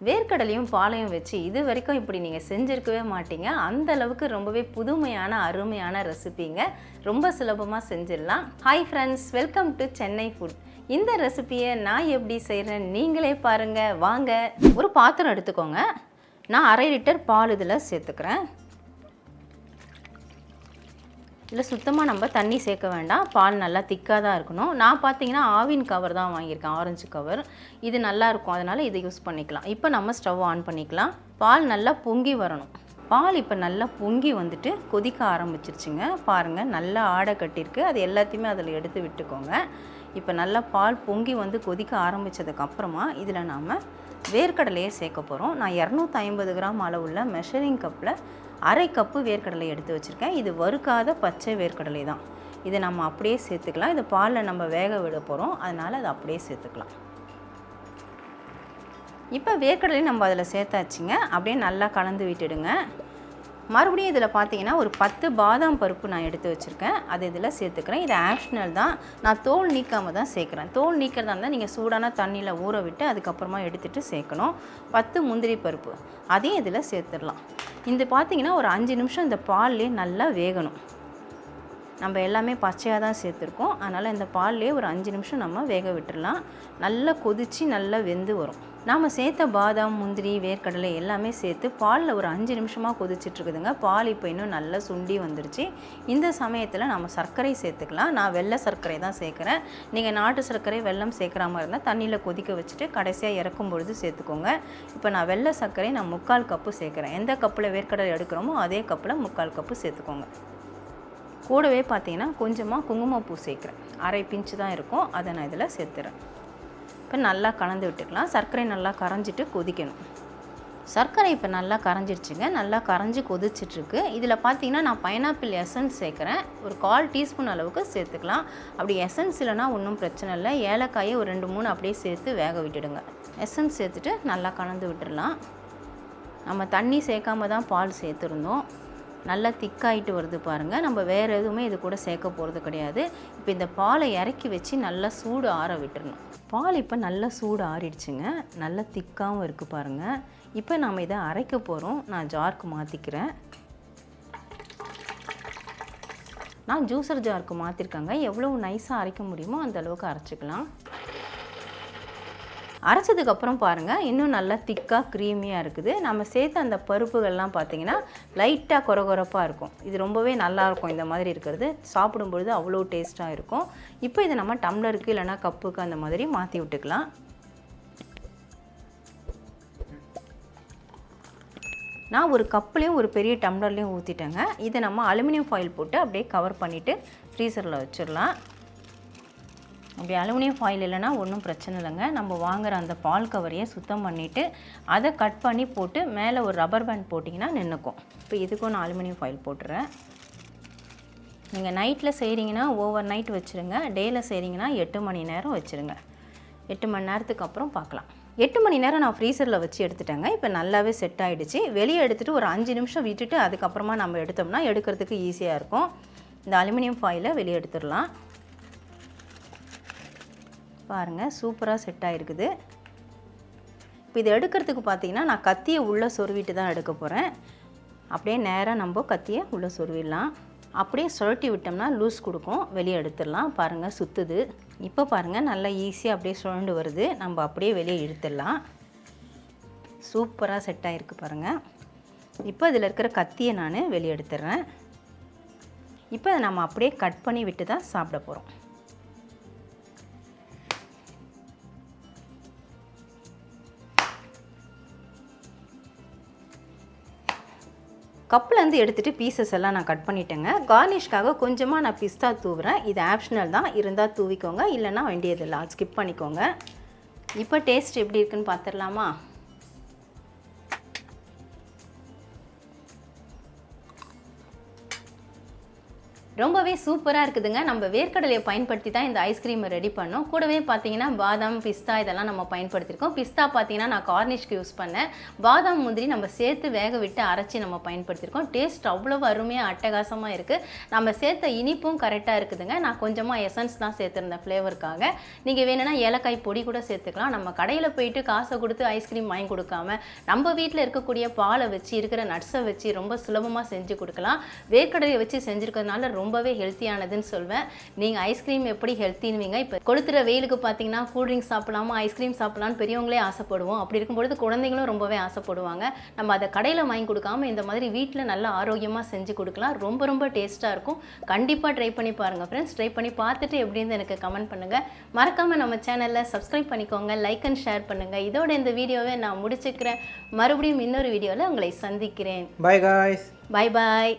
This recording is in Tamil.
வேர்க்கடலையும் பாலையும் வச்சு இது வரைக்கும் இப்படி நீங்கள் செஞ்சுருக்கவே மாட்டீங்க. அந்த அளவுக்கு ரொம்பவே புதுமையான அருமையான ரெசிபிங்க. ரொம்ப சுலபமாக செஞ்சிடலாம். Hi friends, welcome to Chennai food. இந்த ரெசிபியை நான் எப்படி செய்கிறேன் நீங்களே பாருங்கள். வாங்க, ஒரு பாத்திரம் எடுத்துக்கோங்க. நான் 1/2 லிட்டர் பால் இதில் சேர்த்துக்கிறேன். இதில் சுத்தமாக நம்ம தண்ணி சேர்க்க வேண்டாம். பால் நல்லா திக்காக தான் இருக்கணும். நான் பார்த்தீங்கன்னா ஆவின் கவர் தான் வாங்கியிருக்கேன், ஆரஞ்சு கவர். இது நல்லாயிருக்கும், அதனால் இதை யூஸ் பண்ணிக்கலாம். இப்போ நம்ம ஸ்டவ் ஆன் பண்ணிக்கலாம். பால் நல்லா பொங்கி வரணும். பால் இப்போ நல்லா பொங்கி வந்துட்டு கொதிக்க ஆரம்பிச்சிருச்சுங்க. பாருங்கள், நல்லா ஆடை கட்டியிருக்கு. அது எல்லாத்தையுமே அதில் எடுத்து விட்டுக்கோங்க. இப்போ நல்லா பால் பொங்கி வந்து கொதிக்க ஆரம்பித்ததுக்கப்புறமா இதில் நாம் வேர்க்கடலையே சேர்க்க போகிறோம். நான் 250 கிராம் அளவுள்ள மெஷரிங் கப்பில் 1/2 கப்பு வேர்க்கடலை எடுத்து வச்சுருக்கேன். இது வறுக்காத பச்சை வேர்க்கடலை தான். இதை நம்ம அப்படியே சேர்த்துக்கலாம். இது பாலில் நம்ம வேக விட போகிறோம், அதனால் அதை அப்படியே சேர்த்துக்கலாம். இப்போ வேர்க்கடலை நம்ம அதில் சேர்த்தாச்சுங்க. அப்படியே நல்லா கலந்து விட்டுடுங்க. மறுபடியும் இதில் பார்த்தீங்கன்னா ஒரு 10 பாதாம் பருப்பு நான் எடுத்து வச்சுருக்கேன். அது இதில் சேர்த்துக்கிறேன். இது ஆப்ஷனல் தான். நான் தோல் நீக்காமல் தான் சேர்க்குறேன். தோல் நீக்கிறதா இருந்தால் நீங்கள் சூடான தண்ணியில் ஊற விட்டு அதுக்கப்புறமா எடுத்துகிட்டு சேர்க்கணும். 10 முந்திரி பருப்பு அதையும் இதில் சேர்த்துடலாம். இந்த பார்த்தீங்கன்னா ஒரு 5 நிமிஷம் இந்த பால்லேயே நல்லா வேகணும். நம்ம எல்லாமே பச்சையாக தான் சேர்த்துருக்கோம், அதனால் இந்த பால்லேயே ஒரு 5 நிமிஷம் நம்ம வேக விட்டுடலாம். நல்லா கொதித்து நல்லா வெந்து வரும். நாம் சேர்த்த பாதாம், முந்திரி, வேர்க்கடலை எல்லாமே சேர்த்து பாலில் ஒரு 5 நிமிஷமாக கொதிச்சிட்ருக்குதுங்க. பால் இப்போ இன்னும் நல்லா சுண்டி வந்துருச்சு. இந்த சமயத்தில் நம்ம சர்க்கரை சேர்த்துக்கலாம். நான் வெள்ளை சர்க்கரை தான் சேர்க்குறேன். நீங்கள் நாட்டு சர்க்கரை, வெல்லம் சேர்க்குற மாதிரி இருந்தால் தண்ணியில் கொதிக்க வச்சுட்டு கடைசியாக இறக்கும் பொழுது சேர்த்துக்கோங்க. இப்போ நான் வெள்ளை சர்க்கரை 3/4 கப்பு சேர்க்குறேன். எந்த கப்பில் வேர்க்கடலை எடுக்கிறோமோ அதே கப்பில் 3/4 கப்பு சேர்த்துக்கோங்க. கூடவே பார்த்தீங்கன்னா கொஞ்சமாக குங்குமப்பூ சேர்க்குறேன். 1/2 பிஞ்சு தான் இருக்கும், அதை நான் இதில் சேர்த்துறேன். இப்போ நல்லா கலந்து விட்டுக்கலாம். சர்க்கரை நல்லா கரைஞ்சிட்டு கொதிக்கணும். சர்க்கரை இப்போ நல்லா கரைஞ்சிருச்சுங்க. நல்லா கரைஞ்சி கொதிச்சிட்ருக்கு. இதில் பார்த்தீங்கன்னா நான் பைனாப்பிள் எசன்ஸ் சேர்க்குறேன். ஒரு 1/4 டீஸ்பூன் அளவுக்கு சேர்த்துக்கலாம். அப்படி எசன்ஸ் இல்லைனா ஒன்றும் பிரச்சனை இல்லை. ஏலக்காயை ஒரு 2-3 அப்படியே சேர்த்து வேக விட்டுடுங்க. எசன்ஸ் சேர்த்துட்டு நல்லா கலந்து விட்டுடலாம். நம்ம தண்ணி சேர்க்காம தான் பால் சேர்த்துருந்தோம். நல்லா திக்காயிட்டு வருது பாருங்கள். நம்ம வேறு எதுவுமே இது கூட சேர்க்க போகிறது கிடையாது. இப்போ இந்த பாலை இறக்கி வச்சு நல்லா சூடு ஆற விட்டுறணும். பால் இப்போ நல்லா சூடு ஆறிடுச்சுங்க. நல்லா திக்காகவும் இருக்குது பாருங்கள். இப்போ நம்ம இதை அரைக்க போகிறோம். நான் ஜாருக்கு மாற்றிக்கிறேன். நான் ஜூஸர் ஜாருக்கு மாற்றிருக்கேங்க. எவ்வளோ நைஸாக அரைக்க முடியுமோ அந்த அளவுக்கு அரைச்சிக்கலாம். அரைச்சதுக்கப்புறம் பாருங்கள், இன்னும் நல்லா திக்காக க்ரீமியாக இருக்குது. நம்ம சேர்த்த அந்த பருப்புகள்லாம் பார்த்திங்கன்னா லைட்டாக கொரகொரப்பாக இருக்கும். இது ரொம்பவே நல்லாயிருக்கும். இந்த மாதிரி இருக்கிறது சாப்பிடும்பொழுது அவ்வளோ டேஸ்ட்டாக இருக்கும். இப்போ இதை நம்ம டம்ளருக்கு இல்லைனா கப்புக்கு அந்த மாதிரி மாற்றி விட்டுக்கலாம். நான் ஒரு கப்புலேயும் ஒரு பெரிய டம்ளர்லேயும் ஊற்றிட்டேங்க. இதை நம்ம அலுமினியம் ஃபாயில் போட்டு அப்படியே கவர் பண்ணிவிட்டு ஃப்ரீசரில் வச்சிடலாம். அப்படி அலுமினியம் ஃபாயில் இல்லைனா ஒன்றும் பிரச்சனை இல்லைங்க. நம்ம வாங்குகிற அந்த பால் கவரையே சுத்தம் பண்ணிவிட்டு அதை கட் பண்ணி போட்டு மேலே ஒரு ரப்பர் பேண்ட் போட்டிங்கன்னா நின்றுக்கும். இப்போ இதுக்கும் நான் அலுமினியம் ஃபாயில் போட்டுறேன். நீங்கள் நைட்டில் செய்கிறீங்கன்னா ஓவர் நைட் வச்சுருங்க. டேயில் செய்கிறீங்கன்னா 8 மணி நேரம் வச்சுருங்க. 8 மணி நேரத்துக்கு அப்புறம் பார்க்கலாம். 8 மணி நேரம் நான் ஃப்ரீசரில் வச்சு எடுத்துட்டேங்க. இப்போ நல்லாவே செட் ஆகிடுச்சு. வெளியே எடுத்துகிட்டு ஒரு 5 நிமிஷம் விட்டுட்டு அதுக்கப்புறமா நம்ம எடுத்தோம்னா எடுக்கிறதுக்கு ஈஸியாக இருக்கும். இந்த அலுமினியம் ஃபாயிலை வெளியே எடுத்துடலாம். பாருங்கள், சூப்பராக செட் ஆகிருக்குது. இப்போ இதை எடுக்கிறதுக்கு பார்த்தீங்கன்னா நான் கத்தியை உள்ளே சொருவிட்டு தான் எடுக்க போகிறேன். அப்படியே நேராக நம்ம கத்தியை உள்ளே சொருவிடலாம். அப்படியே சுழட்டி விட்டோம்னா லூஸ் கொடுக்கும். வெளியே எடுத்துடலாம். பாருங்கள், சுற்றுது. இப்போ பாருங்கள், நல்லா ஈஸியாக அப்படியே சுழண்டு வருது. நம்ம அப்படியே வெளியே இழுத்துடலாம். சூப்பராக செட் ஆகிருக்கு பாருங்கள். இப்போ இதில் இருக்கிற கத்தியை நான் வெளியே எடுத்துடுறேன். இப்போ அதை நம்ம அப்படியே கட் பண்ணி விட்டு தான் சாப்பிட போகிறோம். கப்புலேருந்து எடுத்துகிட்டு பீசஸ் எல்லாம் நான் கட் பண்ணிட்டேங்க. கார்னிஷ்காக கொஞ்சமாக நான் பிஸ்தா தூவுறேன். இது ஆப்ஷனல் தான், இருந்தால் தூவிக்கோங்க, இல்லைனா வேண்டியதில்லை, அது ஸ்கிப் பண்ணிக்கோங்க. இப்போ டேஸ்ட் எப்படி இருக்குன்னு பார்த்துடலாமா? ரொம்பவே சூப்பராக இருக்குதுங்க. நம்ம வேர்க்கடலையை பயன்படுத்தி தான் இந்த ஐஸ்கிரீமை ரெடி பண்ணோம். கூடவே பார்த்தீங்கன்னா பாதாம், பிஸ்தா இதெல்லாம் நம்ம பயன்படுத்தியிருக்கோம். பிஸ்தா பார்த்தீங்கன்னா நான் கார்னிஷ்க்கு யூஸ் பண்ணேன். பாதாம், முந்திரி நம்ம சேர்த்து வேக விட்டு அரைச்சி நம்ம பயன்படுத்தியிருக்கோம். டேஸ்ட் அவ்வளோ அருமையாக அட்டகாசமாக இருக்குது. நம்ம சேர்த்த இனிப்பும் கரெக்டாக இருக்குதுங்க. நான் கொஞ்சமாக எசன்ஸ் தான் சேர்த்துருந்தேன் ஃப்ளேவருக்காக. நீங்கள் வேணும்னா ஏலக்காய் பொடி கூட சேர்த்துக்கலாம். நம்ம கடையில் போயிட்டு காசை கொடுத்து ஐஸ்கிரீம் வாங்கி கொடுக்காம நம்ம வீட்டில் இருக்கக்கூடிய பாலை வச்சு இருக்கிற நட்ஸை வச்சு ரொம்ப சுலபமாக செஞ்சு கொடுக்கலாம். வேர்க்கடலையை வச்சு செஞ்சுருக்கிறதுனால ரொம்பவே ஹெல்த்தியானதுன்னு சொல்வேன். நீங்கள் ஐஸ்கிரீம் எப்படி ஹெல்த்தின்வீங்க? இப்போ கொளுத்துற வெயிலுக்கு பார்த்தீங்கன்னா கூல்ட்ரிங்க்ஸ் சாப்பிடலாமா, ஐஸ்கிரீம் சாப்பிடலான்னு பெரியவங்களே ஆசைப்படுவோம். அப்படி இருக்கும்பொழுது குழந்தைங்களும் ரொம்பவே ஆசைப்படுவாங்க. நம்ம அதை கடையில் வாங்கி கொடுக்காம இந்த மாதிரி வீட்டில் நல்லா ஆரோக்கியமாக செஞ்சு கொடுக்கலாம். ரொம்ப ரொம்ப டேஸ்ட்டாக இருக்கும். கண்டிப்பாக ட்ரை பண்ணி பாருங்கள் ஃப்ரெண்ட்ஸ். ட்ரை பண்ணி பார்த்துட்டு எப்படின்னு எனக்கு கமெண்ட் பண்ணுங்கள். மறக்காமல் நம்ம சேனலில் சப்ஸ்கிரைப் பண்ணிக்கோங்க, லைக் அண்ட் ஷேர் பண்ணுங்கள். இதோட இந்த வீடியோவை நான் முடிச்சுக்கிறேன். மறுபடியும் இன்னொரு வீடியோவில் உங்களை சந்திக்கிறேன். By guys. Bye bye.